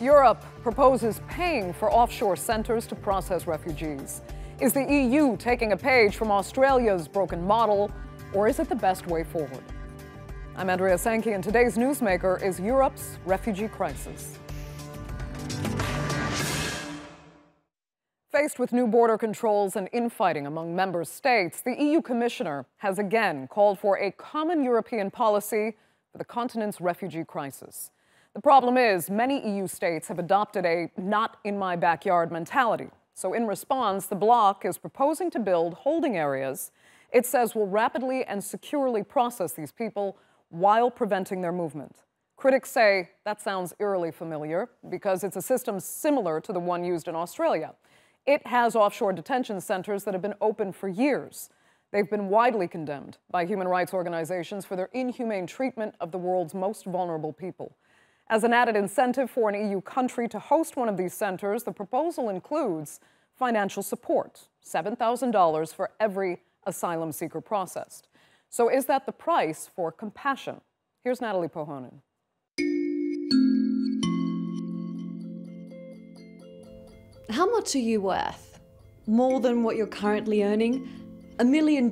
Europe proposes paying for offshore centers to process refugees. Is the EU taking a page from Australia's broken model, or is it the best way forward? I'm Andrea Sankey, and today's newsmaker is Europe's refugee crisis. Faced with new border controls and infighting among member states, the EU Commissioner has again called for a common European policy for the continent's refugee crisis. The problem is, many EU states have adopted a not-in-my-backyard mentality. So in response, the bloc is proposing to build holding areas it says will rapidly and securely process these people while preventing their movement. Critics say that sounds eerily familiar because it's a system similar to the one used in Australia. It has offshore detention centers that have been open for years. They've been widely condemned by human rights organizations for their inhumane treatment of the world's most vulnerable people. As an added incentive for an EU country to host one of these centers, the proposal includes financial support, $7,000 for every asylum seeker processed. So is that the price for compassion? Here's Natalie Pohonen. How much are you worth? More than what you're currently earning? $1 million.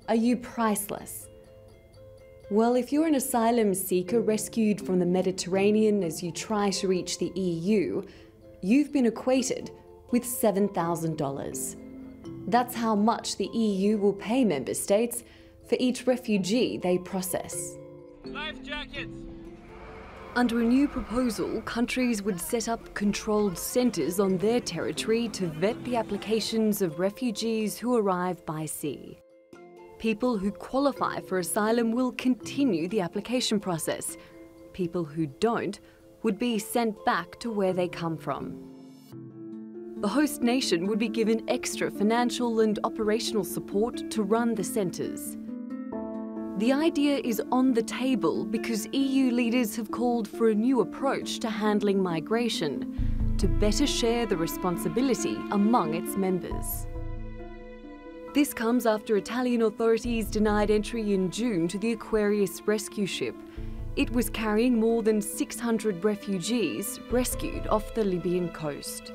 Are you priceless? Well, if you're an asylum seeker rescued from the Mediterranean as you try to reach the EU, you've been equated with $7,000. That's how much the EU will pay member states for each refugee they process. Life jackets! Under a new proposal, countries would set up controlled centres on their territory to vet the applications of refugees who arrive by sea. People who qualify for asylum will continue the application process. People who don't would be sent back to where they come from. The host nation would be given extra financial and operational support to run the centres. The idea is on the table because EU leaders have called for a new approach to handling migration, to better share the responsibility among its members. This comes after Italian authorities denied entry in June to the Aquarius rescue ship. It was carrying more than 600 refugees rescued off the Libyan coast.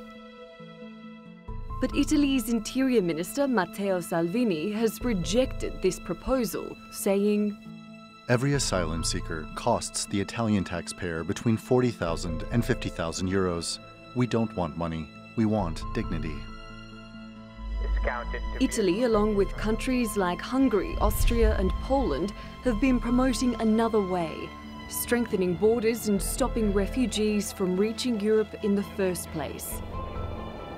But Italy's Interior Minister Matteo Salvini has rejected this proposal, saying, "Every asylum seeker costs the Italian taxpayer between 40,000 and 50,000 euros. We don't want money, we want dignity." Italy, along with countries like Hungary, Austria and Poland, have been promoting another way, strengthening borders and stopping refugees from reaching Europe in the first place.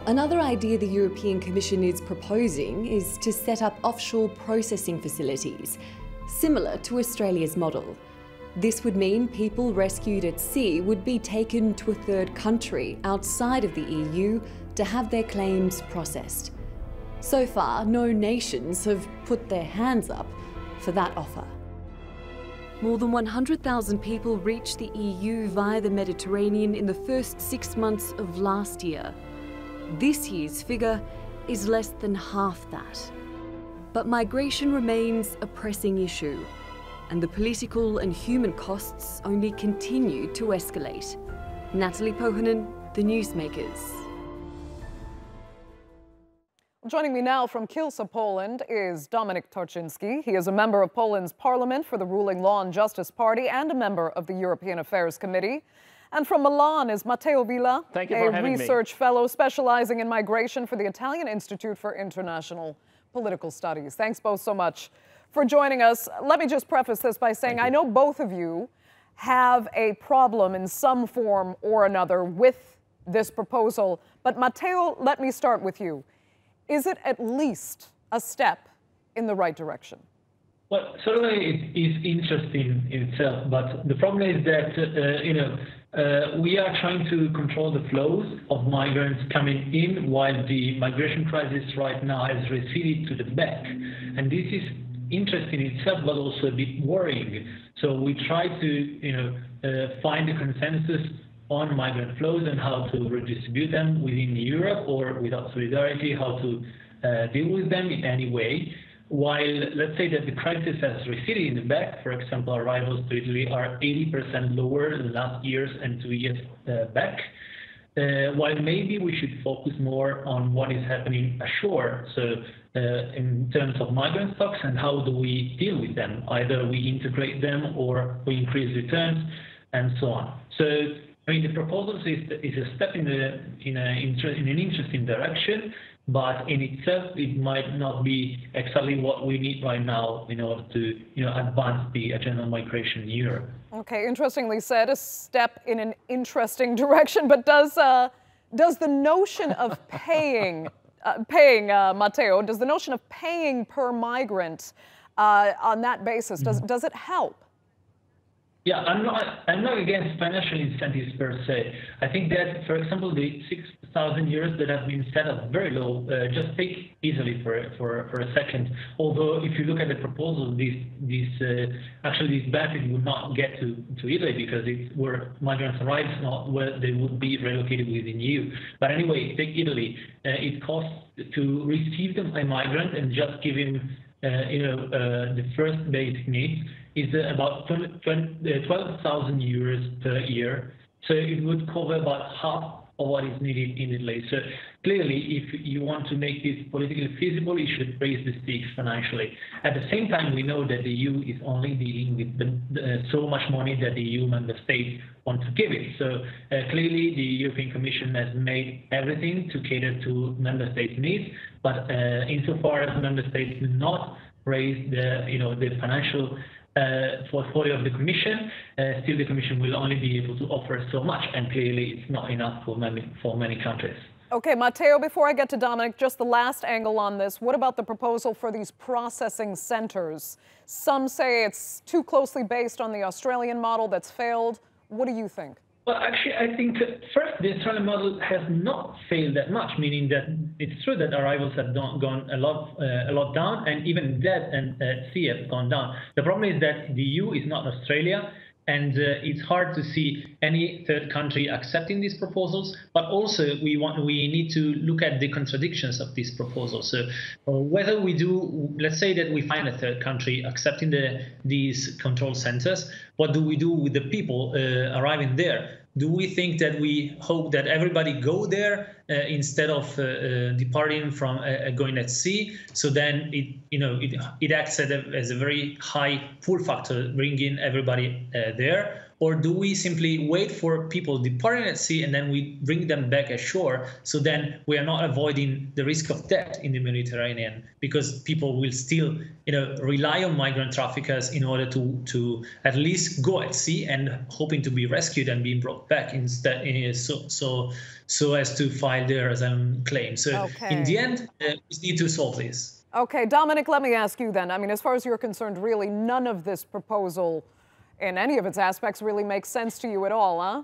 Another idea the European Commission is proposing is to set up offshore processing facilities, similar to Australia's model. This would mean people rescued at sea would be taken to a third country outside of the EU to have their claims processed. So far, no nations have put their hands up for that offer. More than 100,000 people reached the EU via the Mediterranean in the first 6 months of last year. This year's figure is less than half that. But migration remains a pressing issue, and the political and human costs only continue to escalate. Natalie Pohonen, The Newsmakers. Joining me now from Kielce, Poland, is Dominik Torczynski. He is a member of Poland's parliament for the ruling Law and Justice Party and a member of the European Affairs Committee. And from Milan is Matteo Villa, a research fellow specializing in migration for the Italian Institute for International Political Studies. Thanks both so much for joining us. Let me just preface this by saying I know both of you have a problem in some form or another with this proposal. But Matteo, let me start with you. Is it at least a step in the right direction? Well, certainly it is interesting in itself, but the problem is that, we are trying to control the flows of migrants coming in while the migration crisis right now has receded to the back. And this is interesting in itself, but also a bit worrying. So we try to, find a consensus on migrant flows and how to redistribute them within Europe or without solidarity, how to deal with them in any way. while let's say that the crisis has receded in the back, for example, arrivals to Italy are 80% lower than last year's and 2 years back. While maybe we should focus more on what is happening ashore, so in terms of migrant stocks and how do we deal with them. Either we integrate them or we increase returns and so on. So, I mean, the proposal is a step in an interesting direction, but in itself, it might not be exactly what we need right now in order to, advance the agenda on migration in Europe. Okay, interestingly said, a step in an interesting direction. But does the notion of paying, Matteo, does the notion of paying per migrant on that basis, does it help? Yeah, I'm not against financial incentives per se. I think that, for example, the 6,000 euros that have been set up very low. Just take Italy for a second. Although, if you look at the proposal, actually this benefit would not get to Italy because it's where migrants arrive, not where they would be relocated within EU. But anyway, take Italy. It costs to receive a migrant and just give him, the first basic needs is about 12,000 euros per year. So it would cover about half of what is needed in Italy. So clearly, if you want to make this politically feasible, you should raise the stakes financially. At the same time, we know that the EU is only dealing with so much money that the EU member states want to give it. So clearly, the European Commission has made everything to cater to member states' needs, but insofar as member states do not raise the financial portfolio of the Commission, still the Commission will only be able to offer so much, and clearly it's not enough for many countries. Okay, Matteo, before I get to Dominic, just the last angle on this. What about the proposal for these processing centers? Some say it's too closely based on the Australian model that's failed. What do you think? Well, actually, I think first, the Australian model has not failed that much, meaning that it's true that arrivals have gone a lot down, and even death at sea have gone down. The problem is that the EU is not Australia, and it's hard to see any third country accepting these proposals. But also, we need to look at the contradictions of these proposals. So whether we do, let's say that we find a third country accepting these control centers, what do we do with the people arriving there? Do we think that we hope that everybody go there instead of departing from going at sea? So then it acts as a very high pull factor, bringing everybody there. Or do we simply wait for people departing at sea and then we bring them back ashore? So then we are not avoiding the risk of death in the Mediterranean, because people will still, rely on migrant traffickers in order to at least go at sea and hoping to be rescued and being brought back instead, so as to file their asylum claim. So in the end, we need to solve this. Okay, Dominic, let me ask you then. I mean, as far as you're concerned, really none of this proposal in any of its aspects really makes sense to you at all, huh?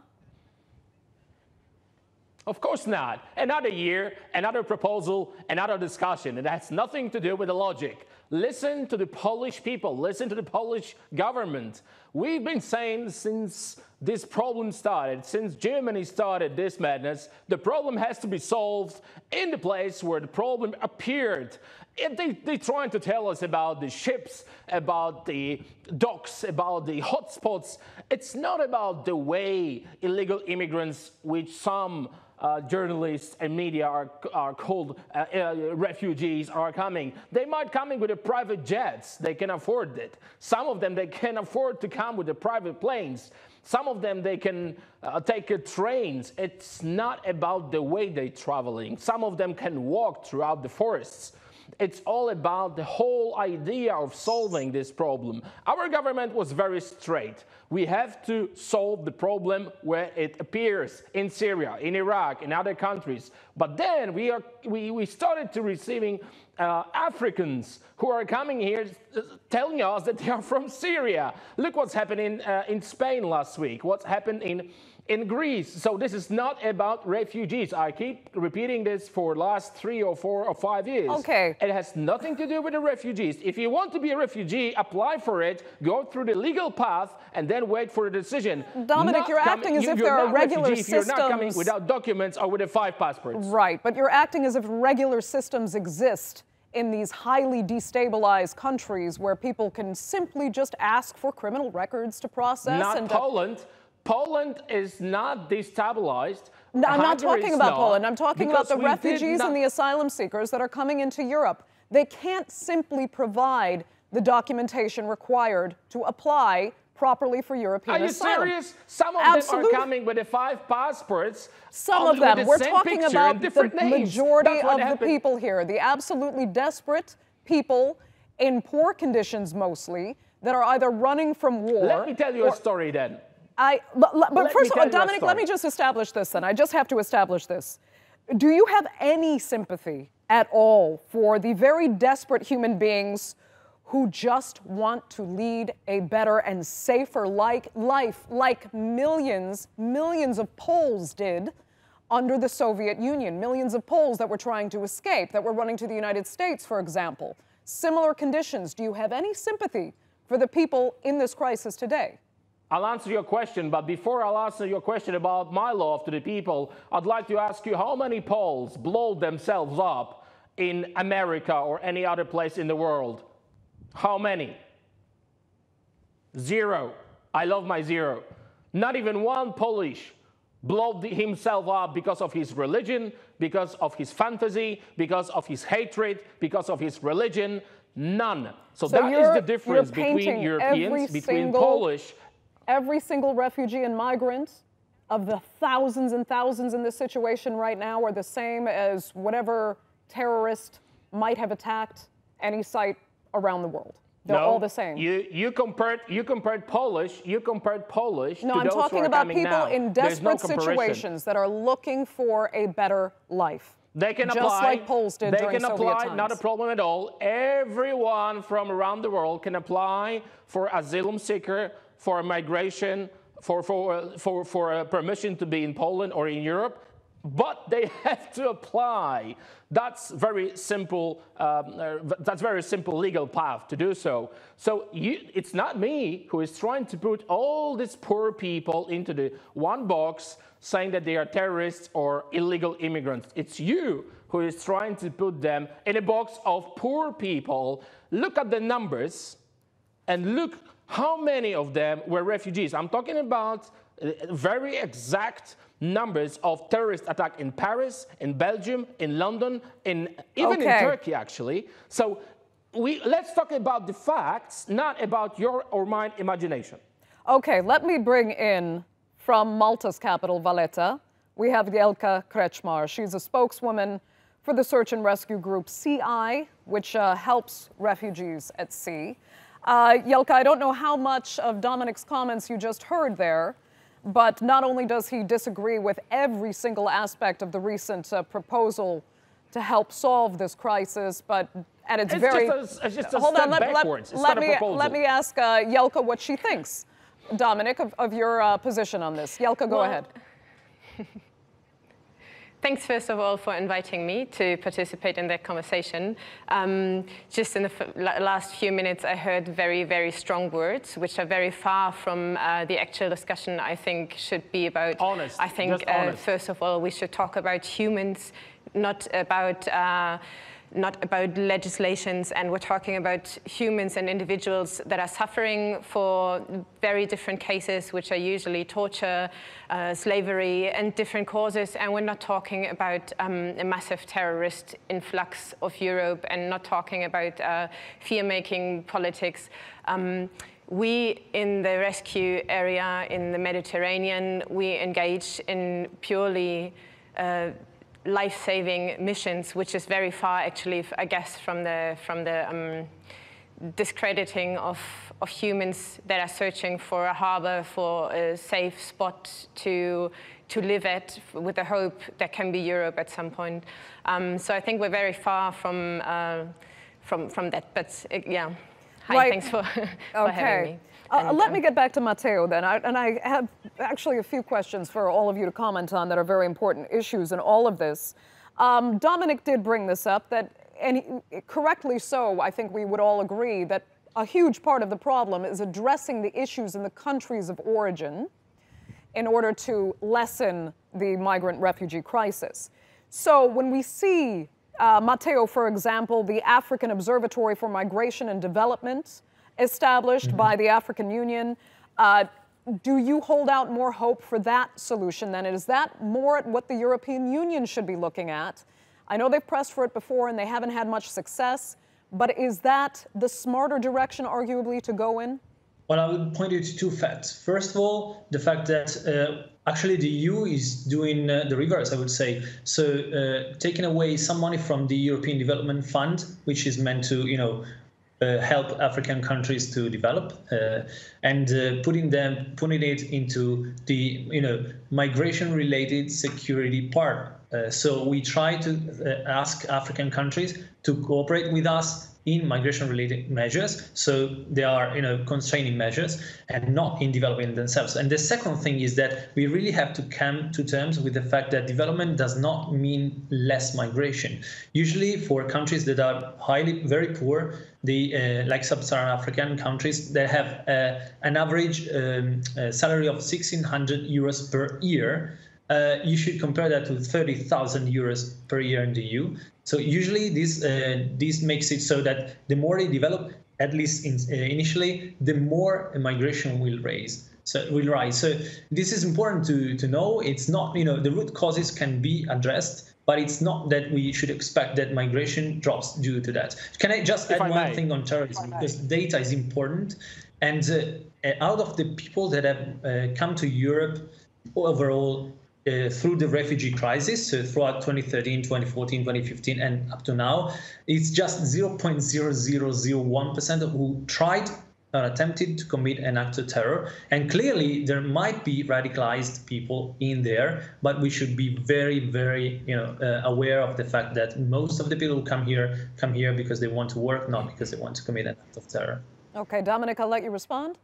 Of course not. Another year, another proposal, another discussion. It has nothing to do with the logic. Listen to the Polish people. Listen to the Polish government. We've been saying since this problem started, since Germany started this madness, the problem has to be solved in the place where the problem appeared. They're trying to tell us about the ships, about the docks, about the hotspots. It's not about the way illegal immigrants, which some journalists and media are called refugees, are coming. They might come in with the private jets. They can afford it. Some of them, they can afford to come with the private planes. Some of them, they can take trains. It's not about the way they're traveling. Some of them can walk throughout the forests. It's all about the whole idea of solving this problem. Our government was very straight. We have to solve the problem where it appears, in Syria, in Iraq, in other countries. But then we started to receiving Africans who are coming here telling us that they are from Syria. Look what's happening in Spain last week, what's happened in Greece. So this is not about refugees. I keep repeating this for the last 3 or 4 or 5 years. Okay. It has nothing to do with the refugees. If you want to be a refugee, apply for it, go through the legal path, and then wait for a decision. Dominic, you're acting as if there are regular systems. If you're not coming without documents or with 5 passports. Right, but you're acting as if regular systems exist in these highly destabilized countries where people can simply just ask for criminal records to process. Not Poland. Poland is not destabilized. No, I'm not talking about Poland. I'm talking about the refugees and the asylum seekers that are coming into Europe. They can't simply provide the documentation required to apply properly for European asylum. Are you serious? Some of them are coming with the 5 passports. Some of them. We're talking about the majority of the people here, the absolutely desperate people in poor conditions mostly that are either running from war. Let me tell you a story then. But first of all, Dominic, let me just establish this then. I just have to establish this. Do you have any sympathy at all for the very desperate human beings who just want to lead a better and safer life like millions of Poles did under the Soviet Union? Millions of Poles that were trying to escape, that were running to the United States, for example. Similar conditions. Do you have any sympathy for the people in this crisis today? I'll answer your question, but before I'll answer your question about my love to the people, I'd like to ask you how many Poles blow themselves up in America or any other place in the world? How many? 0. I love my 0. Not even one Polish blew himself up because of his religion, because of his fantasy, because of his hatred, because of his religion. None. So that is the difference between Europeans, between Polish. Every single refugee and migrant of the thousands and thousands in this situation right now are the same as whatever terrorist might have attacked any site around the world. They're all the same. You compared Polish. No, I'm talking about people in desperate situations that are looking for a better life. They can just apply. Like Poles did during Soviet times. They can apply, not a problem at all. Everyone from around the world can apply for asylum seeker, for migration, for permission to be in Poland or in Europe, but they have to apply. That's very simple. That's very simple legal path to do so. So it's not me who is trying to put all these poor people into the one box, saying that they are terrorists or illegal immigrants. It's you who is trying to put them in a box of poor people. Look at the numbers, and look how many of them were refugees. I'm talking about very exact numbers of terrorist attacks in Paris, in Belgium, in London, even in Turkey, actually. So let's talk about the facts, not about your or my imagination. Okay, let me bring in, from Malta's capital, Valletta, we have Jelka Krečmar. She's a spokeswoman for the search and rescue group CI, which helps refugees at sea. Jelka, I don't know how much of Dominic's comments you just heard there, but not only does he disagree with every single aspect of the recent proposal to help solve this crisis, but at its very... It's just a step backwards. It's not a proposal. Let me ask Jelka what she thinks, Dominic, of your position on this. Jelka, go ahead. Thanks, first of all, for inviting me to participate in that conversation. Just in the last few minutes, I heard very, very strong words, which are very far from the actual discussion I think should be about. Honest. I think, first of all, we should talk about humans, not about legislations, and we're talking about humans and individuals that are suffering for very different cases, which are usually torture, slavery, and different causes. And we're not talking about a massive terrorist influx of Europe, and not talking about fear-making politics. We, in the rescue area in the Mediterranean, we engage in purely life-saving missions, which is very far, actually, I guess, from the discrediting of humans that are searching for a harbor, for a safe spot to live at, with the hope that can be Europe at some point. So I think we're very far from that. But yeah, hi, thanks for having me. Let me get back to Matteo then, and I have actually a few questions for all of you to comment on that are very important issues in all of this. Dominic did bring this up, and correctly so, I think we would all agree that a huge part of the problem is addressing the issues in the countries of origin in order to lessen the migrant refugee crisis. So when we see Matteo, for example, the African Observatory for Migration and Development, established by the African Union. Do you hold out more hope for that solution then? Is that more at what the European Union should be looking at? I know they've pressed for it before and they haven't had much success, but is that the smarter direction, arguably, to go in? Well, I would point you to two facts. First of all, the fact that actually the EU is doing the reverse, I would say. So taking away some money from the European Development Fund, which is meant to, help African countries to develop, and putting it into the, migration-related security part. So we try to ask African countries to cooperate with us in migration-related measures, so they are, constraining measures and not in developing themselves. And the second thing is that we really have to come to terms with the fact that development does not mean less migration. Usually, for countries that are very poor, like sub-Saharan African countries, that have an average salary of 1,600 euros per year. You should compare that to 30,000 euros per year in the EU. So usually this makes it so that the more they develop, at least initially, the more migration will rise. So this is important to know. It's not, the root causes can be addressed, but it's not that we should expect that migration drops due to that. Can I just add one thing on terrorism? Because data is important. And out of the people that have come to Europe overall, through the refugee crisis, so throughout 2013, 2014, 2015, and up to now, it's just 0.0001% who tried or attempted to commit an act of terror. And clearly, there might be radicalized people in there, but we should be very, very, aware of the fact that most of the people who come here because they want to work, not because they want to commit an act of terror. Okay, Dominic, I'll let you respond.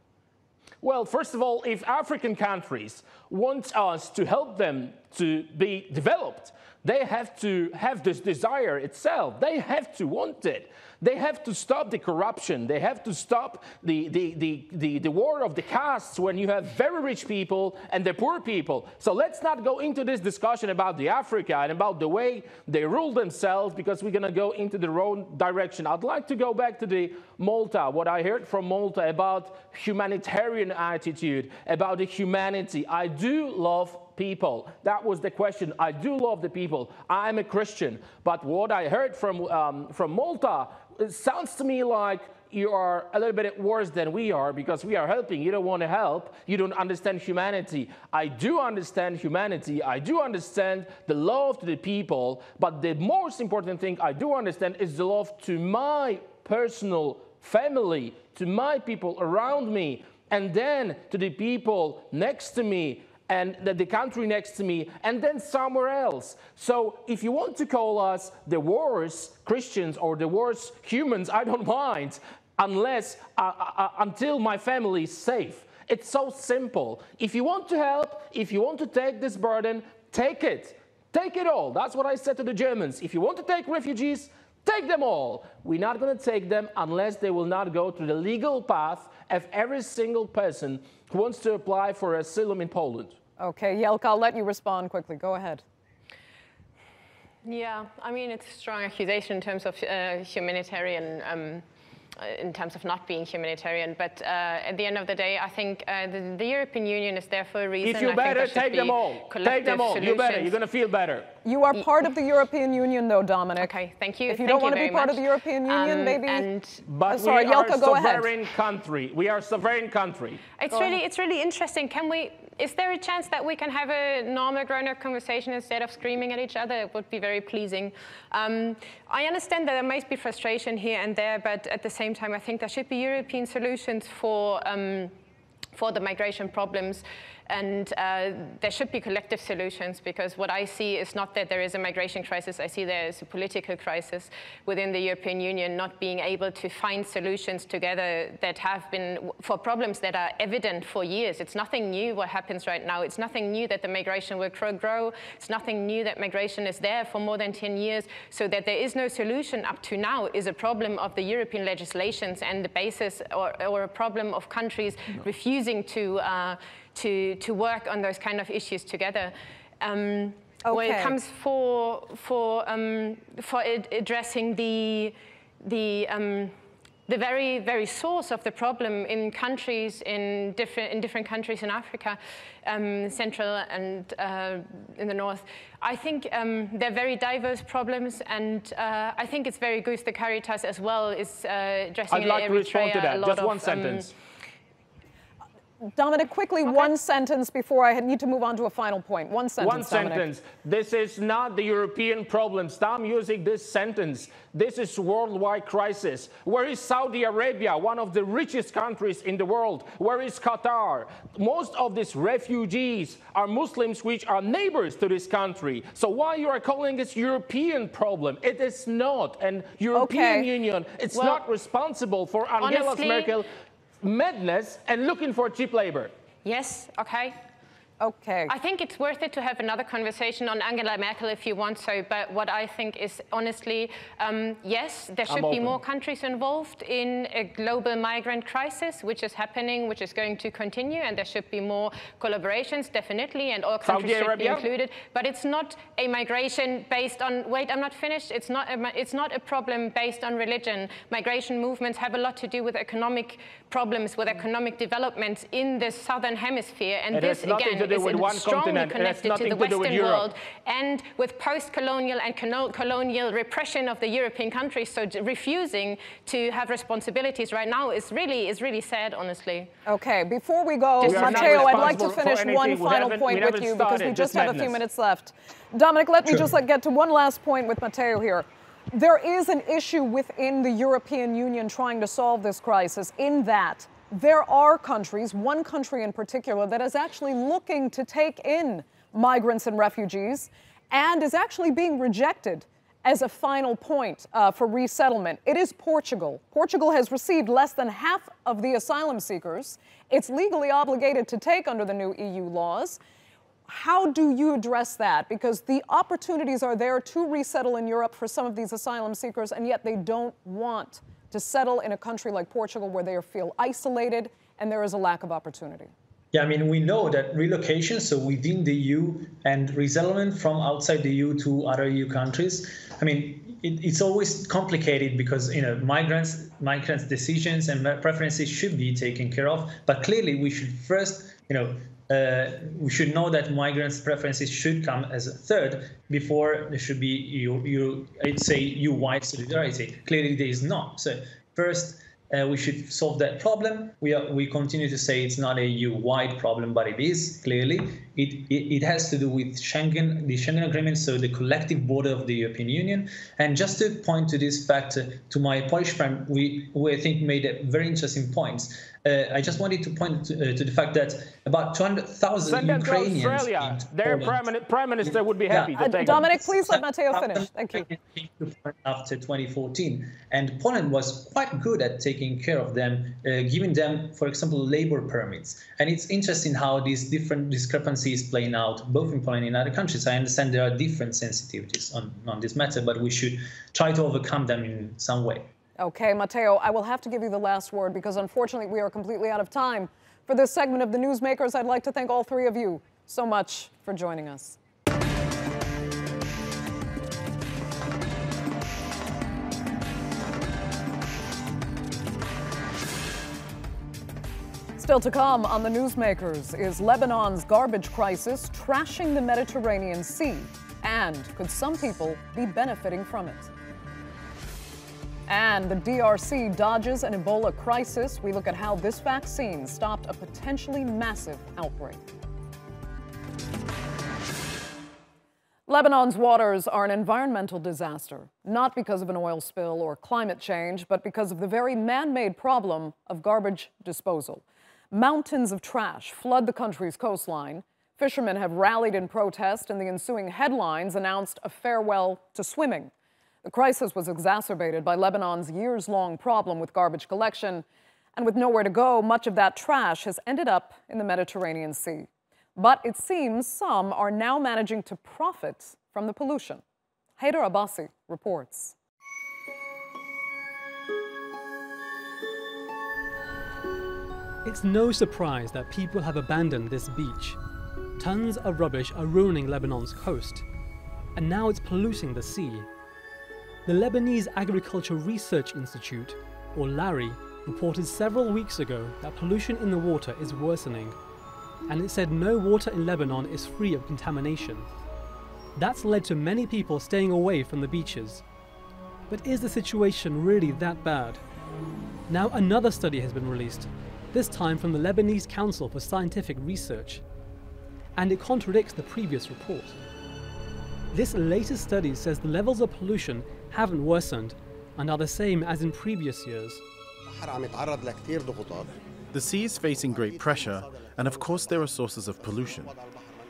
Well, first of all, if African countries want us to help them to be developed, they have to have this desire itself. They have to want it. They have to stop the corruption. They have to stop the war of the castes when you have very rich people and the poor people. So let's not go into this discussion about the Africa and about the way they rule themselves, because we're going to go into the wrong direction. I'd like to go back to the Malta, what I heard from Malta about humanitarian attitude, about the humanity. I do love people. That was the question. I do love the people. I'm a Christian. But what I heard from Malta, it sounds to me like you are a little bit worse than we are, because we are helping. You don't want to help. You don't understand humanity. I do understand humanity. I do understand the love to the people. But the most important thing I do understand is the love to my personal family, to my people around me, and then to the people next to me, and the country next to me, and then somewhere else. So if you want to call us the worst Christians or the worst humans, I don't mind, until my family is safe. It's so simple. If you want to help, if you want to take this burden, take it. Take it all. That's what I said to the Germans. If you want to take refugees, take them all. We're not going to take them unless they will not go through the legal path of every single person who wants to apply for asylum in Poland. Okay, Jelka, I'll let you respond quickly. Go ahead. Yeah, I mean, it's a strong accusation in terms of humanitarian, in terms of not being humanitarian. But at the end of the day, I think the European Union is there for a reason. If you better, take them all. Take them all. You better. You're going to feel better. You are part of the European Union, though, Dominic. Okay, thank you. If you don't want to be part of the European Union, maybe. But sorry, we are Jelka, go ahead. Sovereign country. We are a sovereign country. It's really interesting. Is there a chance that we can have a normal grown-up conversation instead of screaming at each other? It would be very pleasing. I understand that there might be frustration here and there, but at the same time, I think there should be European solutions for the migration problems. And there should be collective solutions, because what I see is not that there is a migration crisis. I see there is a political crisis within the European Union, not being able to find solutions together that have been for problems that are evident for years. It's nothing new what happens right now. It's nothing new that the migration will grow. It's nothing new that migration is there for more than 10 years. So that there is no solution up to now is a problem of the European legislations and the basis, or a problem of countries refusing to work on those kind of issues together. when it comes for addressing the very, very source of the problem in countries in different countries in Africa, Central and in the North. I think they're very diverse problems, and I think it's very good that Caritas as well is addressing I'd like to respond to that. Just one sentence. Dominic, quickly, one sentence before I need to move on to a final point. One sentence, One sentence. Dominic. This is not the European problem. Stop using this sentence. This is a worldwide crisis. Where is Saudi Arabia, one of the richest countries in the world? Where is Qatar? Most of these refugees are Muslims which are neighbors to this country. So why you are calling this European problem? It is not. And European Union, it's not responsible for Angela Merkel madness and looking for cheap labor. Yes, okay. Okay. I think it's worth it to have another conversation on Angela Merkel if you want so, but what I think is honestly, yes, there should be more countries involved in a global migrant crisis, which is happening, which is going to continue, and there should be more collaborations, definitely, and all countries should be included. But it's not a migration based on, wait, I'm not finished. It's not a problem based on religion. Migration movements have a lot to do with economic problems, with economic developments in the southern hemisphere, and this, again, is strongly connected to the Western world and with post-colonial and colonial repression of the European countries. So refusing to have responsibilities right now is really sad, honestly. Okay, before we go, Matteo, I'd like to finish one final point with you because we just have a few minutes left. Dominic, let me just get to one last point with Matteo here. There is an issue within the European Union trying to solve this crisis in that there are countries, one country in particular, that is actually looking to take in migrants and refugees and is actually being rejected as a final point for resettlement. It is Portugal. Portugal has received less than half of the asylum seekers it's legally obligated to take under the new EU laws. How do you address that? Because the opportunities are there to resettle in Europe for some of these asylum seekers, and yet they don't want to settle in a country like Portugal where they feel isolated and there is a lack of opportunity. Yeah, I mean, we know that relocation, so within the EU, and resettlement from outside the EU to other EU countries, I mean, it's always complicated because, migrants' decisions and preferences should be taken care of. But clearly, we should first, we should know that migrants' preferences should come as a third before there should be EU-wide solidarity. Clearly, there is not. So first, we should solve that problem. We continue to say it's not a EU-wide problem, but it is clearly. It has to do with Schengen, the Schengen Agreement, so the collective border of the European Union. And just to point to this fact, to my Polish friend, we I think made a very interesting points. I just wanted to point to the fact that about 200,000 Ukrainians. Australia. Their prime minister would be happy to take Dominic, please let Matteo finish. Thank you. After 2014, and Poland was quite good at taking care of them, giving them, for example, labor permits. And it's interesting how these different discrepancies playing out both in Poland and in other countries. I understand there are different sensitivities on this matter, but we should try to overcome them in some way. Okay, Matteo, I will have to give you the last word because unfortunately we are completely out of time. For this segment of the Newsmakers, I'd like to thank all three of you so much for joining us. Still to come on the Newsmakers, is Lebanon's garbage crisis trashing the Mediterranean Sea? And could some people be benefiting from it? And the DRC dodges an Ebola crisis. We look at how this vaccine stopped a potentially massive outbreak. Lebanon's waters are an environmental disaster, not because of an oil spill or climate change, but because of the very man-made problem of garbage disposal. Mountains of trash flood the country's coastline. Fishermen have rallied in protest, and the ensuing headlines announced a farewell to swimming. The crisis was exacerbated by Lebanon's years-long problem with garbage collection, and with nowhere to go, much of that trash has ended up in the Mediterranean Sea. But it seems some are now managing to profit from the pollution. Haider Abbasi reports. It's no surprise that people have abandoned this beach. Tons of rubbish are ruining Lebanon's coast, and now it's polluting the sea. The Lebanese Agriculture Research Institute, or LARI, reported several weeks ago that pollution in the water is worsening, and it said no water in Lebanon is free of contamination. That's led to many people staying away from the beaches. But is the situation really that bad? Now another study has been released, this time from the Lebanese Council for Scientific Research, and it contradicts the previous report. This latest study says the levels of pollution haven't worsened and are the same as in previous years. The sea is facing great pressure, and of course there are sources of pollution.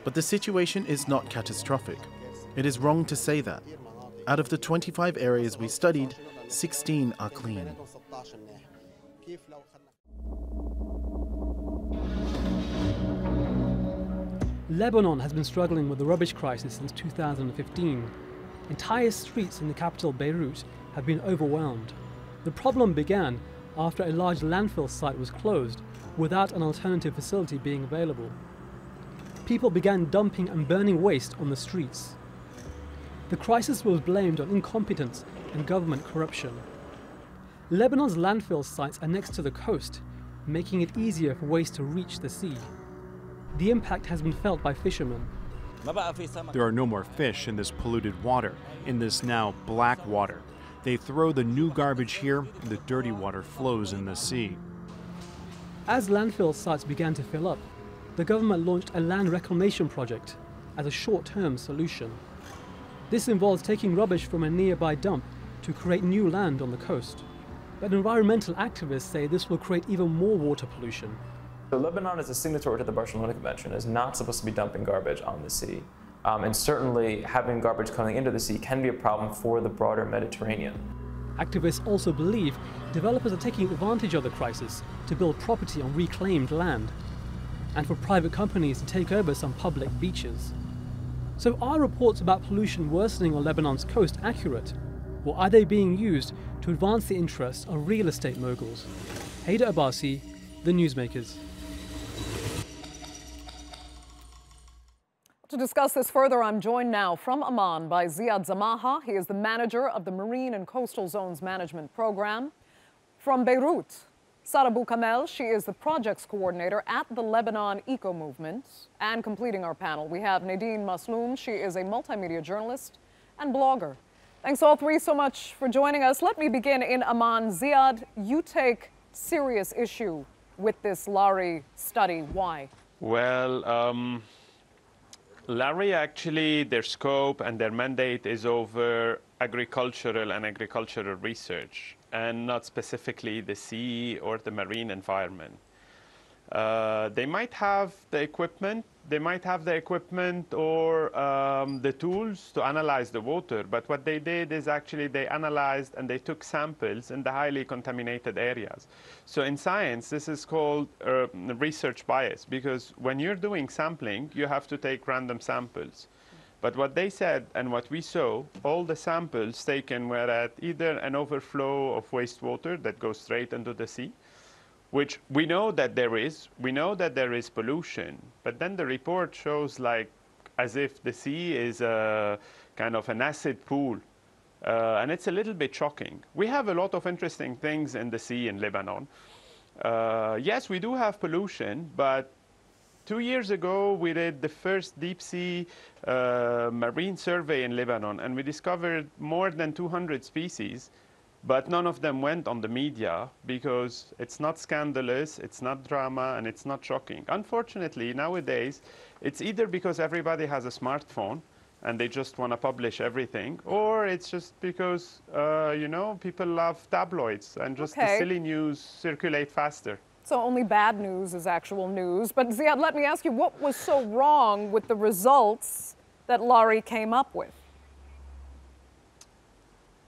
But the situation is not catastrophic. It is wrong to say that. Out of the 25 areas we studied, 16 are clean. Lebanon has been struggling with the rubbish crisis since 2015. Entire streets in the capital Beirut have been overwhelmed. The problem began after a large landfill site was closed without an alternative facility being available. People began dumping and burning waste on the streets. The crisis was blamed on incompetence and government corruption. Lebanon's landfill sites are next to the coast, making it easier for waste to reach the sea. The impact has been felt by fishermen. There are no more fish in this polluted water, in this now black water. They throw the new garbage here, and the dirty water flows in the sea. As landfill sites began to fill up, the government launched a land reclamation project as a short-term solution. This involves taking rubbish from a nearby dump to create new land on the coast. But environmental activists say this will create even more water pollution. So Lebanon, as a signatory to the Barcelona Convention, is not supposed to be dumping garbage on the sea. And certainly having garbage coming into the sea can be a problem for the broader Mediterranean. Activists also believe developers are taking advantage of the crisis to build property on reclaimed land, and for private companies to take over some public beaches. So are reports about pollution worsening on Lebanon's coast accurate? Or are they being used to advance the interests of real estate moguls? Haider Abbasi, The Newsmakers. To discuss this further, I'm joined now from Amman by Ziad Zamaha. He is the manager of the Marine and Coastal Zones Management Program. From Beirut, Sara Boukamel, she is the projects coordinator at the Lebanon Eco Movement. And completing our panel, we have Nadine Masloum. She is a multimedia journalist and blogger. Thanks all three so much for joining us. Let me begin in Amman. Ziad, you take serious issue with this LARI study. Why? Well, LARI actually, their scope and their mandate is over agricultural research, and not specifically the sea or the marine environment. They might have the equipment, or the tools to analyze the water, but what they did is actually they analyzed and they took samples in the highly contaminated areas. So in science, this is called research bias, because when you're doing sampling, you have to take random samples. But what they said and what we saw, all the samples taken were at either an overflow of wastewater that goes straight into the sea, which we know that there is. We know that there is pollution, but then the report shows like as if the sea is a kind of an acid pool. And it's a little bit shocking. We have a lot of interesting things in the sea in Lebanon. Yes, we do have pollution, but 2 years ago, we did the first deep sea marine survey in Lebanon, and we discovered more than 200 species. But none of them went on the media because it's not scandalous, it's not drama, and it's not shocking. Unfortunately, nowadays, it's either because everybody has a smartphone and they just want to publish everything, or it's just because, you know, people love tabloids and just the silly news circulate faster. So only bad news is actual news. But Ziad, let me ask you, what was so wrong with the results that LARI came up with?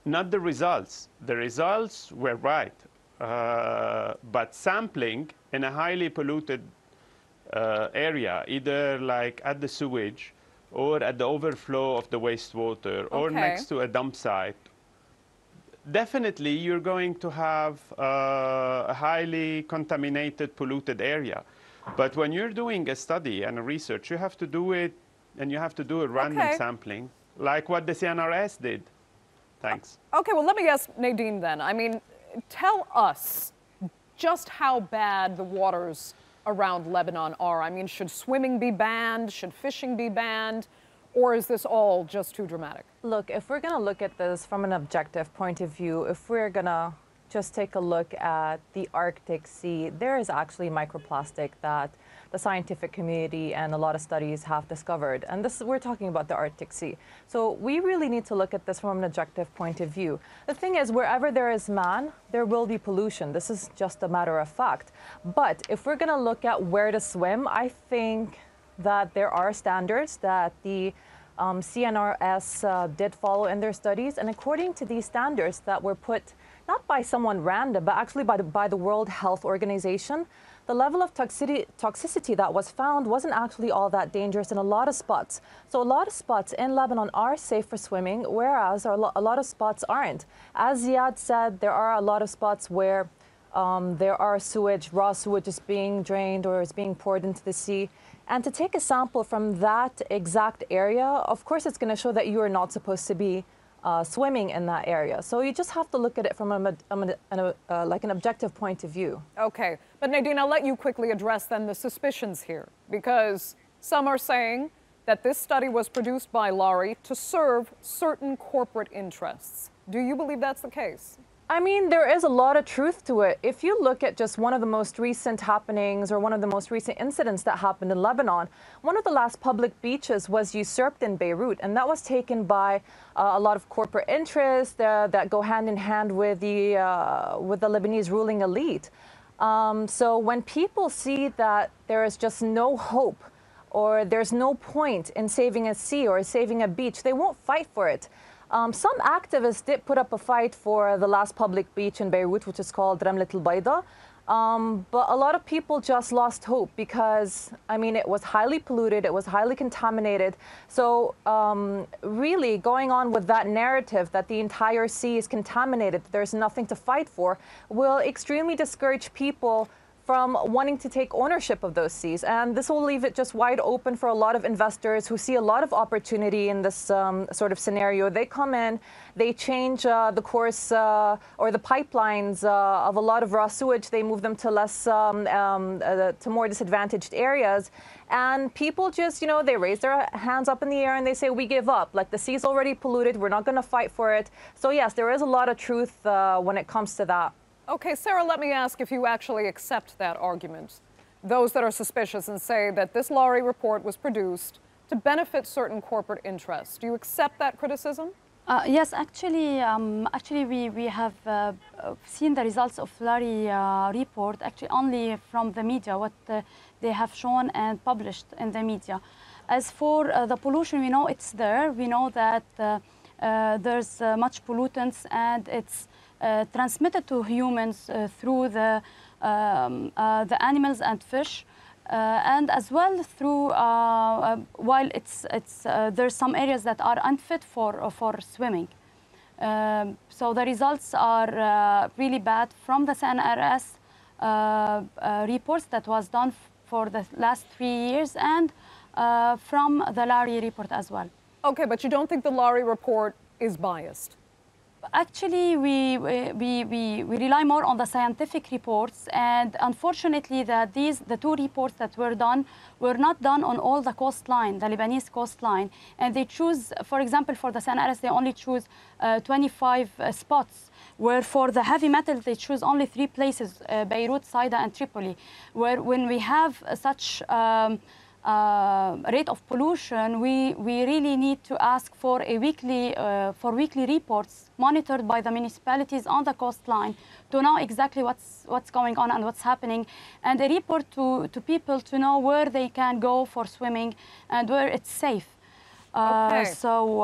Not the results. The results were right. But sampling in a highly polluted area, either like at the sewage or at the overflow of the wastewater or next to a dump site, definitely you're going to have a highly contaminated, polluted area. But when you're doing a study and a research, you have to do it, and you have to do a random sampling, like what the CNRS did. Thanks. Okay, well, let me ask Nadine then. I mean, tell us just how bad the waters around Lebanon are. I mean, should swimming be banned? Should fishing be banned? Or is this all just too dramatic? Look, if we're going to look at this from an objective point of view, if we're going to just take a look at the Arctic Sea, there is actually microplastic that the scientific community and a lot of studies have discovered. And this, we're talking about the Arctic Sea. So we really need to look at this from an objective point of view. The thing is, wherever there is man, there will be pollution. This is just a matter of fact. But if we're going to look at where to swim, I think that there are standards that the CNRS did follow in their studies. And according to these standards that were put not by someone random, but actually by the World Health Organization, the level of toxicity that was found wasn't actually all that dangerous in a lot of spots. So a lot of spots in Lebanon are safe for swimming, whereas a lot of spots aren't. As Ziad said, there are a lot of spots where there are raw sewage is being drained or is being poured into the sea. And to take a sample from that exact area, of course, it's going to show that you are not supposed to be swimming in that area. So you just have to look at it from like an objective point of view. Okay, but Nadine, I'll let you quickly address then the suspicions here, because some are saying that this study was produced by Lari to serve certain corporate interests. Do you believe that's the case? I mean, there is a lot of truth to it. If you look at just one of the most recent happenings or one of the most recent incidents that happened in Lebanon, one of the last public beaches was usurped in Beirut, and that was taken by a lot of corporate interests that go hand in hand with the Lebanese ruling elite. So when people see that there is just no hope or there's no point in saving a sea or saving a beach, they won't fight for it. Some activists did put up a fight for the last public beach in Beirut, which is called Ramlet al-Bayda. But a lot of people just lost hope because, I mean, it was highly polluted, it was highly contaminated. So really going on with that narrative that the entire sea is contaminated, there's nothing to fight for, will extremely discourage people from wanting to take ownership of those seas. And this will leave it just wide open for a lot of investors who see a lot of opportunity in this sort of scenario. They come in, they change the course or the pipelines of a lot of raw sewage. They move them to to more disadvantaged areas. And people just, you know, they raise their hands up in the air and they say, we give up. Like, the sea's already polluted, we're not gonna fight for it. So yes, there is a lot of truth when it comes to that. Okay, Sarah, let me ask if you actually accept that argument. Those that are suspicious and say that this Lari report was produced to benefit certain corporate interests. Do you accept that criticism? Yes, actually, we have seen the results of Lari report actually only from the media, what they have shown and published in the media. As for the pollution, we know it's there. We know that there's much pollutants and it's transmitted to humans through the animals and fish, and as well through while there's some areas that are unfit for swimming. So the results are really bad from the CNRS reports that was done for the last 3 years and from the Lari report as well. Okay, but you don't think the Lari report is biased? Actually, we rely more on the scientific reports, and unfortunately the two reports that were not done on all the coastline, the Lebanese coastline, and they choose, for example, for the CNRS, they only choose 25 spots, where for the heavy metal they choose only 3 places, Beirut, Saida, and Tripoli, where when we have such rate of pollution, we really need to ask for a weekly reports monitored by the municipalities on the coastline to know exactly what's going on and what's happening, and a report to people to know where they can go for swimming and where it's safe. Okay. So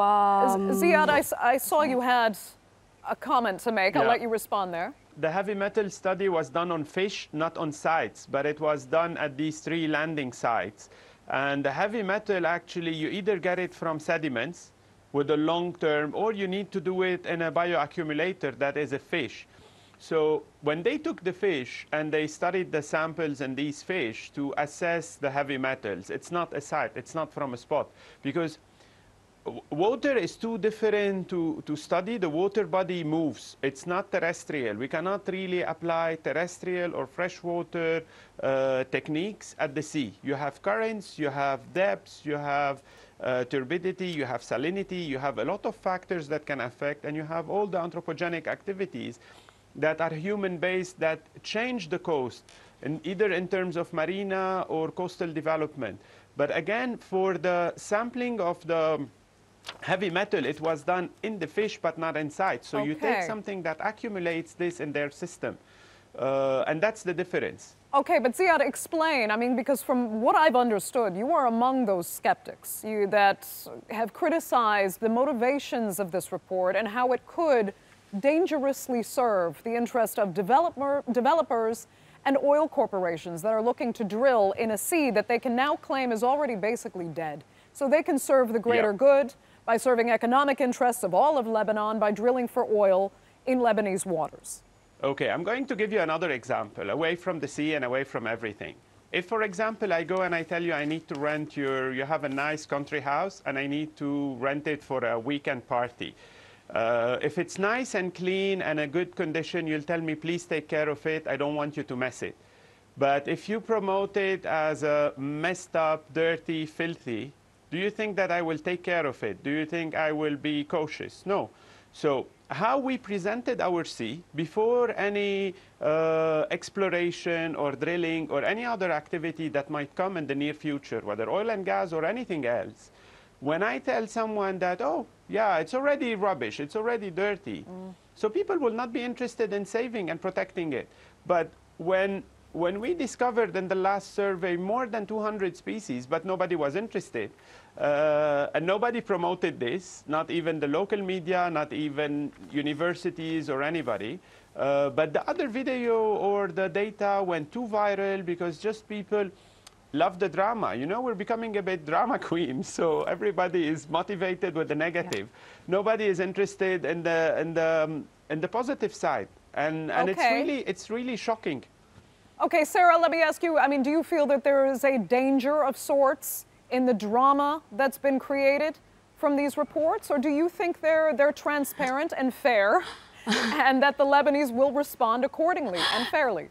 Ziad, I saw you had a comment to make. I'll let you respond there. The heavy metal study was done on fish, not on sites, but it was done at these 3 landing sites. And the heavy metal, actually, you either get it from sediments with a long term, or you need to do it in a bioaccumulator that is a fish. So when they took the fish and they studied the samples in these fish to assess the heavy metals, it's not a site, it's not from a spot, because water is too different to study. The water body moves. It's not terrestrial. We cannot really apply terrestrial or freshwater techniques at the sea. You have currents, you have depths, you have turbidity, you have salinity, you have a lot of factors that can affect, and you have all the anthropogenic activities that are human-based that change the coast, either in terms of marina or coastal development. But again, for the sampling of the heavy metal, it was done in the fish but not inside. So you take something that accumulates this in their system, and that's the difference. Okay, but Ziad, explain. I mean, because from what I've understood, you are among those skeptics that have criticized the motivations of this report and how it could dangerously serve the interest of developers and oil corporations that are looking to drill in a sea that they can now claim is already basically dead. So they can serve the greater good by serving economic interests of all of Lebanon by drilling for oil in Lebanese waters. Okay, I'm going to give you another example, away from the sea and away from everything. If, for example, I go and I tell you I need to rent you have a nice country house and I need to rent it for a weekend party. If it's nice and clean and a good condition, you'll tell me, please take care of it. I don't want you to mess it. But if you promote it as a messed up, dirty, filthy, do you think that I will take care of it? Do you think I will be cautious? No. So how we presented our sea before any exploration or drilling or any other activity that might come in the near future, whether oil and gas or anything else, when I tell someone that, oh, yeah, it's already rubbish, it's already dirty, so people will not be interested in saving and protecting it. But when we discovered in the last survey more than 200 species, but nobody was interested, and nobody promoted this, not even the local media, not even universities or anybody, but the other video or the data went too viral because just people love the drama. You know, we're becoming a bit drama queens, so everybody is motivated with the negative. Yeah. Nobody is interested in the positive side, and it's really shocking. Okay, Sarah, let me ask you, I mean, do you feel that there is a danger of sorts in the drama that's been created from these reports, or do you think they're transparent and fair, and that the Lebanese will respond accordingly and fairly?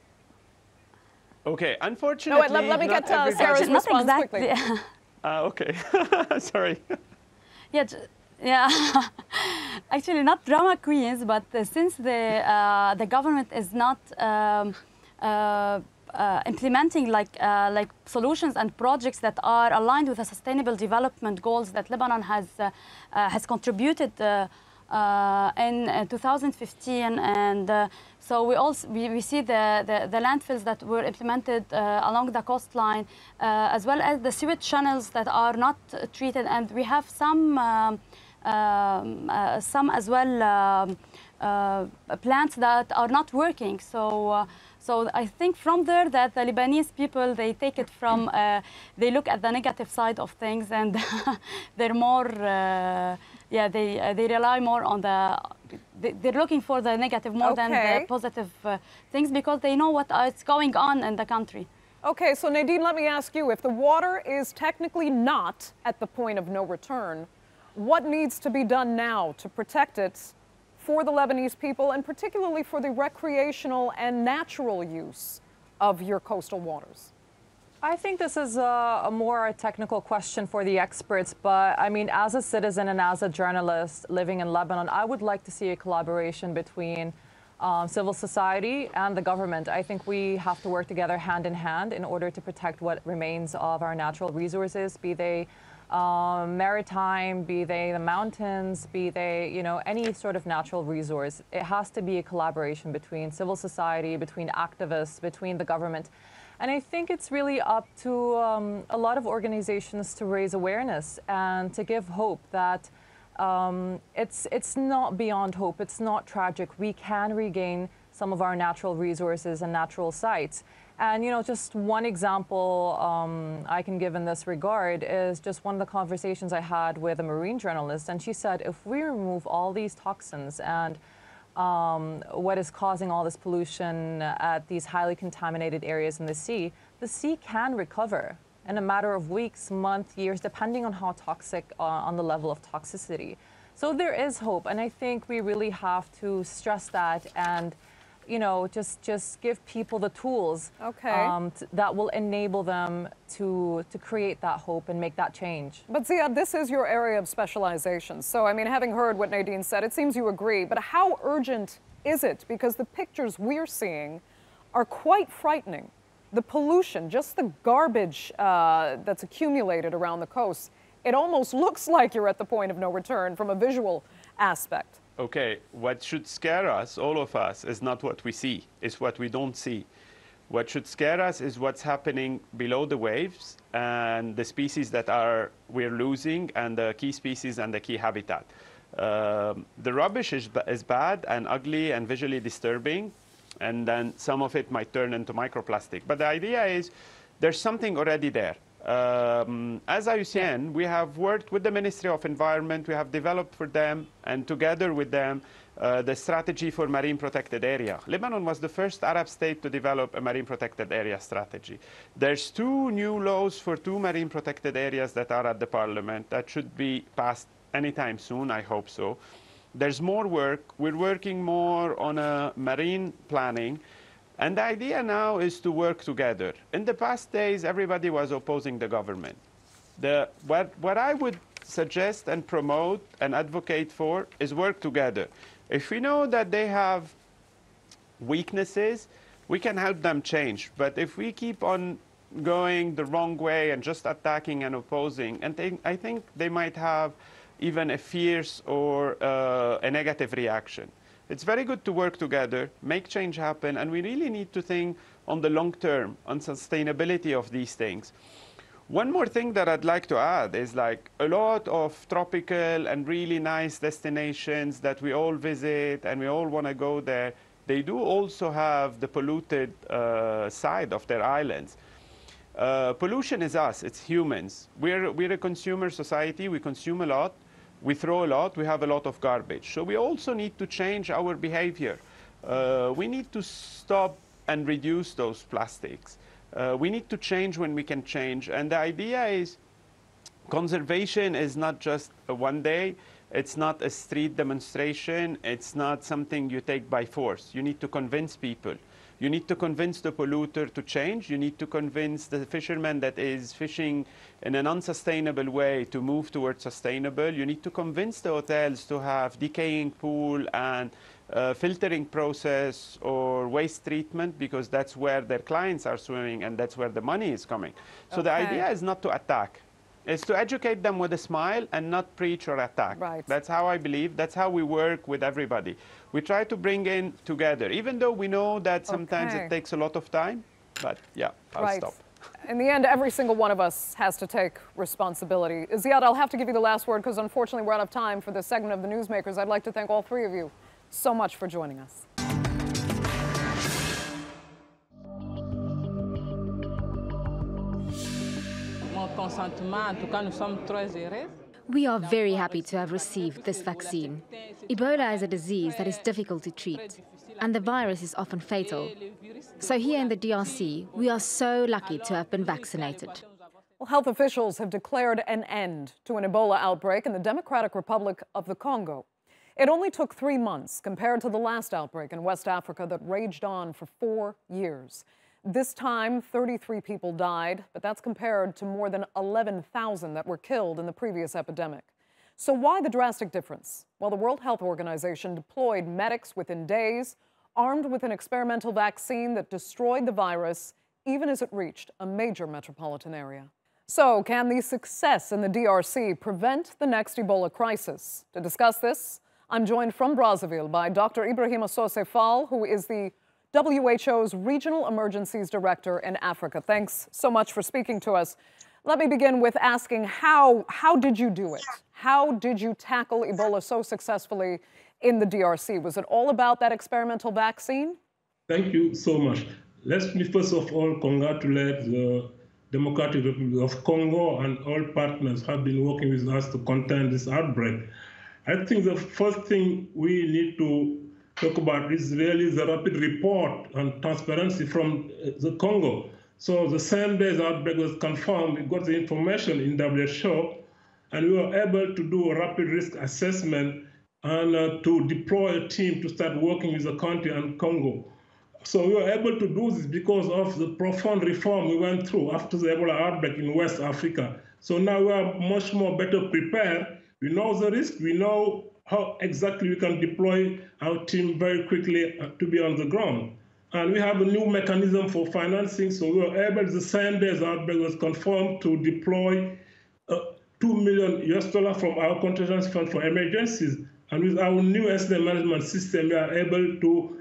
Okay, unfortunately, no, let me get to Sarah's response quickly. Okay, sorry. Yeah, actually not drama queens, but since the government is not implementing like solutions and projects that are aligned with the sustainable development goals that Lebanon has contributed in 2015, and so we see the landfills that were implemented along the coastline, as well as the sewage channels that are not treated, and we have some as well plants that are not working. So I think from there that the Lebanese people, they take it from, they look at the negative side of things, and they're more, they rely more on they're looking for the negative more than the positive things, because they know what is going on in the country. Okay, so Nadine, let me ask you, if the water is technically not at the point of no return, what needs to be done now to protect it for the Lebanese people, and particularly for the recreational and natural use of your coastal waters? I think this is a more technical question for the experts, but I mean, as a citizen and as a journalist living in Lebanon, I would like to see a collaboration between civil society and the government. I think we have to work together hand in hand in order to protect what remains of our natural resources, be they maritime, be they the mountains, be they, you know, any sort of natural resource. It has to be a collaboration between civil society, between activists, between the government. And I think it's really up to a lot of organizations to raise awareness and to give hope that it's not beyond hope. It's not tragic. We can regain some of our natural resources and natural sites. And, you know, just one example I can give in this regard is just one of the conversations I had with a marine journalist. And she said, if we remove all these toxins and what is causing all this pollution at these highly contaminated areas in the sea can recover in a matter of weeks, months, years, depending on how toxic, on the level of toxicity. So there is hope, and I think we really have to stress that and, you know, just give people the tools that will enable them to create that hope and make that change. But Ziad, this is your area of specialization. So, I mean, having heard what Nadine said, it seems you agree. But how urgent is it? Because the pictures we're seeing are quite frightening. The pollution, just the garbage that's accumulated around the coast, it almost looks like you're at the point of no return from a visual aspect. Okay, what should scare us, all of us, is not what we see, it's what we don't see. What should scare us is what's happening below the waves and the species that we're losing and the key species and the key habitat. The rubbish is bad and ugly and visually disturbing, and then some of it might turn into microplastic. But the idea is there's something already there. As IUCN, we have worked with the Ministry of Environment. We have developed for them and together with them the strategy for marine protected area. Lebanon was the first Arab state to develop a marine protected area strategy. There's 2 new laws for 2 marine protected areas that are at the parliament that should be passed anytime soon, I hope so. There's more work. We're working more on marine planning. And the idea now is to work together. In the past days, everybody was opposing the government. What I would suggest and promote and advocate for is work together. If we know that they have weaknesses, we can help them change. But if we keep on going the wrong way and just attacking and opposing, and I think they might have even a fierce or a negative reaction. It's very good to work together, make change happen, and we really need to think on the long term, on sustainability of these things. One more thing that I'd like to add is like a lot of tropical and really nice destinations that we all visit and we all want to go there, they do also have the polluted side of their islands. Pollution is us, it's humans. We're a consumer society, we consume a lot. We throw a lot, we have a lot of garbage. So we also need to change our behavior. We need to stop and reduce those plastics. We need to change when we can change. And the idea is conservation is not just a one day. It's not a street demonstration. It's not something you take by force. You need to convince people. You need to convince the polluter to change. You need to convince the fisherman that is fishing in an unsustainable way to move towards sustainable. You need to convince the hotels to have decaying pool and filtering process or waste treatment, because that's where their clients are swimming and that's where the money is coming. So the idea is not to attack. It's to educate them with a smile and not preach or attack. Right. That's how I believe. That's how we work with everybody. We try to bring in together, even though we know that sometimes it takes a lot of time. But yeah, I'll stop. In the end, every single one of us has to take responsibility. Ziad, I'll have to give you the last word because unfortunately we're out of time for this segment of the Newsmakers. I'd like to thank all 3 of you so much for joining us. We are very happy to have received this vaccine. Ebola is a disease that is difficult to treat, and the virus is often fatal. So here in the DRC, we are so lucky to have been vaccinated. Well, health officials have declared an end to an Ebola outbreak in the Democratic Republic of the Congo. It only took 3 months compared to the last outbreak in West Africa that raged on for 4 years. This time, 33 people died, but that's compared to more than 11,000 that were killed in the previous epidemic. So why the drastic difference? Well, the World Health Organization deployed medics within days, armed with an experimental vaccine that destroyed the virus, even as it reached a major metropolitan area. So can the success in the DRC prevent the next Ebola crisis? To discuss this, I'm joined from Brazzaville by Dr. Ibrahima Sosé Fall, who is the WHO's Regional Emergencies Director in Africa. Thanks so much for speaking to us. Let me begin with asking, how did you do it? How did you tackle Ebola so successfully in the DRC? Was it all about that experimental vaccine? Thank you so much. Let me first of all congratulate the Democratic Republic of Congo and all partners who have been working with us to contain this outbreak. I think the first thing we need to talk about is really the rapid report and transparency from the Congo. So the same day the outbreak was confirmed, we got the information in WHO, and we were able to do a rapid risk assessment and to deploy a team to start working with the country and Congo. So we were able to do this because of the profound reform we went through after the Ebola outbreak in West Africa. So now we are much more better prepared. We know the risk. We know how exactly we can deploy our team very quickly to be on the ground. And we have a new mechanism for financing. So we were able, the same day the outbreak was confirmed, to deploy $2 million from our contingency fund for emergencies. And with our new incident management system, we are able to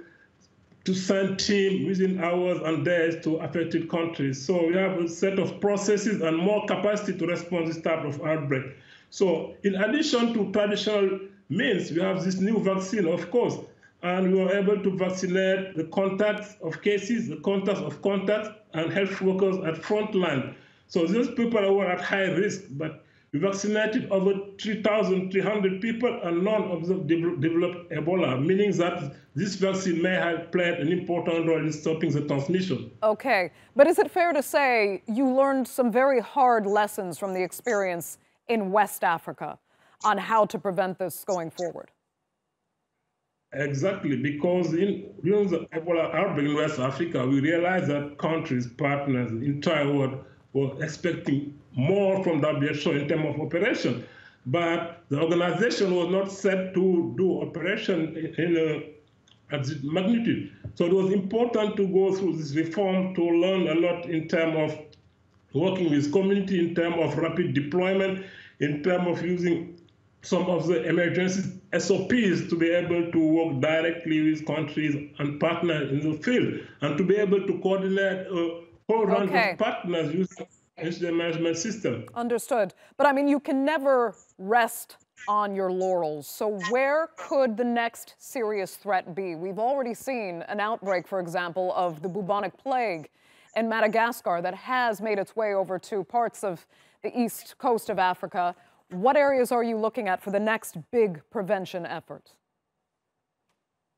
send teams within hours and days to affected countries. So we have a set of processes and more capacity to respond to this type of outbreak. So in addition to traditional means, we have this new vaccine, of course, and we were able to vaccinate the contacts of cases, the contacts of contacts, and health workers at frontline. So those people who are at high risk, but we vaccinated over 3,300 people, and none of them developed Ebola, meaning that this vaccine may have played an important role in stopping the transmission. Okay, but is it fair to say you learned some very hard lessons from the experience in West Africa on how to prevent this going forward? Exactly, because during the Ebola outbreak in West Africa, we realized that countries, partners, the entire world were expecting more from WHO in terms of operation. But the organization was not set to do operation at this magnitude. So it was important to go through this reform to learn a lot in terms of working with community, in terms of rapid deployment, in terms of using some of the emergency SOPs to be able to work directly with countries and partners in the field, and to be able to coordinate a whole range of partners using incident management system. Understood. But I mean, you can never rest on your laurels. So where could the next serious threat be? We've already seen an outbreak, for example, of the bubonic plague in Madagascar that has made its way over to parts of the east coast of Africa. What areas are you looking at for the next big prevention effort?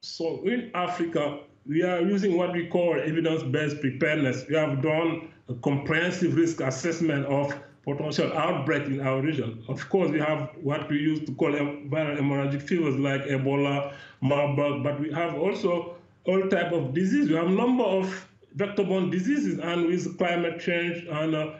So in Africa, we are using what we call evidence-based preparedness. We have done a comprehensive risk assessment of potential outbreak in our region. Of course, we have what we used to call viral hemorrhagic fevers like Ebola, Marburg, but we have also all type of disease. We have a number of vector-borne diseases, and with climate change and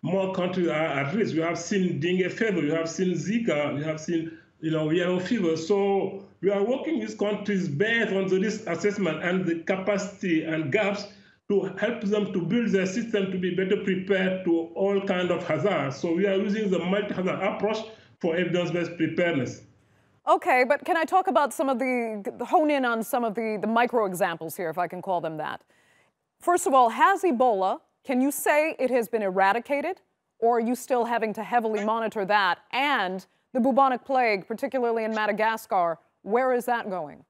more countries are at risk. We have seen dengue fever, we have seen Zika, we have seen yellow fever. So we are working with countries based on the risk assessment and the capacity and gaps to help them to build their system to be better prepared to all kinds of hazards. So we are using the multi-hazard approach for evidence-based preparedness. Okay, but can I talk about some of hone in on some of the micro examples here, if I can call them that? First of all, has Ebola, can you say it has been eradicated, or are you still having to heavily monitor that? And the bubonic plague, particularly in Madagascar, where is that going?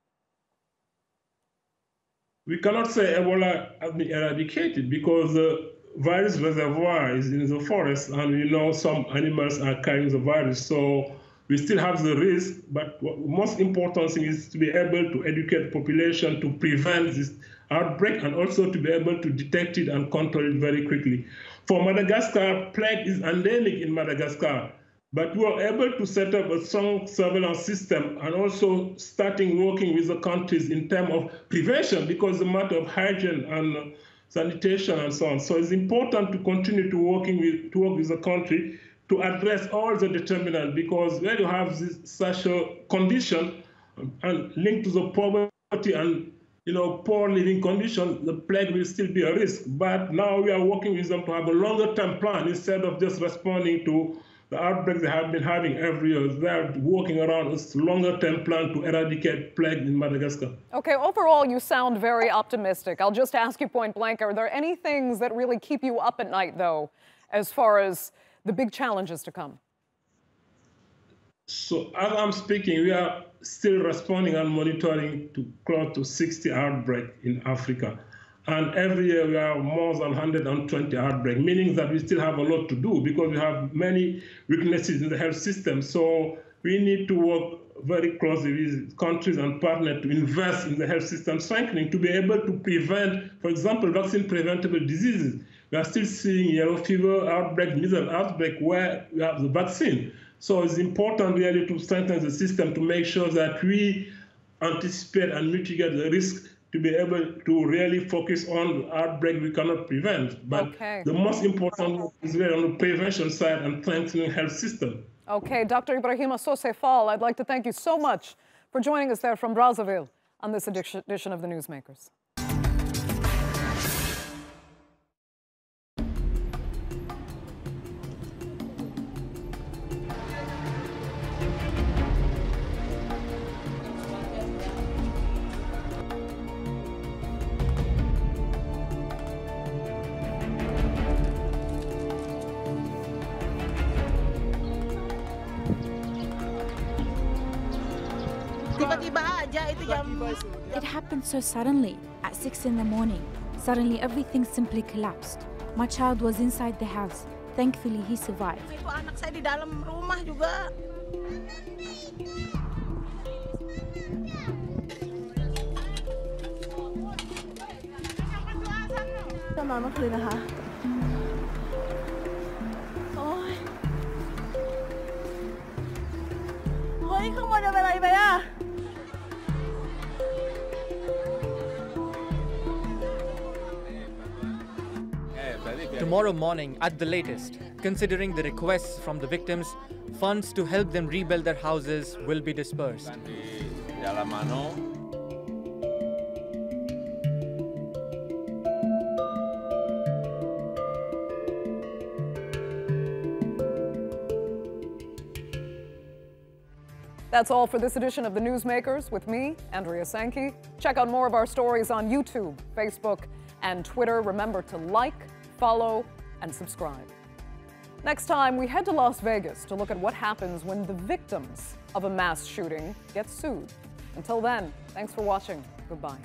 We cannot say Ebola has been eradicated because the virus reservoir is in the forest, and we know some animals are carrying the virus. So we still have the risk, but the most important thing is to be able to educate the population to prevent this outbreak, and also to be able to detect it and control it very quickly. For Madagascar, plague is endemic in Madagascar, but we were able to set up a strong surveillance system and also starting working with the countries in terms of prevention, because the matter of hygiene and sanitation and so on. So it's important to continue to work with the country to address all the determinants, because when you have such a condition and linked to the poverty and poor living conditions, the plague will still be a risk. But now we are working with them to have a longer-term plan instead of just responding to the outbreaks they have been having every year. They are working around a longer-term plan to eradicate plague in Madagascar. Okay, overall, you sound very optimistic. I'll just ask you point blank, are there any things that really keep you up at night, though, as far as the big challenges to come? So as I'm speaking, we are still responding and monitoring to close to 60 outbreaks in Africa. And every year we have more than 120 outbreaks, meaning that we still have a lot to do because we have many weaknesses in the health system. So we need to work very closely with countries and partners to invest in the health system strengthening to be able to prevent, for example, vaccine-preventable diseases. We are still seeing yellow fever outbreak, measles outbreak, where we have the vaccine. So it's important really to strengthen the system to make sure that we anticipate and mitigate the risk to be able to really focus on the outbreak we cannot prevent. But the most important is really on the prevention side and strengthening health system. Okay, Dr. Ibrahima Sosé Fall, I'd like to thank you so much for joining us there from Brazzaville on this edition of the Newsmakers. It happened so suddenly, at 6 in the morning. Suddenly, everything simply collapsed. My child was inside the house. Thankfully, he survived. Tomorrow morning, at the latest, considering the requests from the victims, funds to help them rebuild their houses will be dispersed. That's all for this edition of the Newsmakers with me, Andrea Sankey. Check out more of our stories on YouTube, Facebook, and Twitter. Remember to like, follow, and subscribe. Next time, we head to Las Vegas to look at what happens when the victims of a mass shooting get sued. Until then, thanks for watching. Goodbye.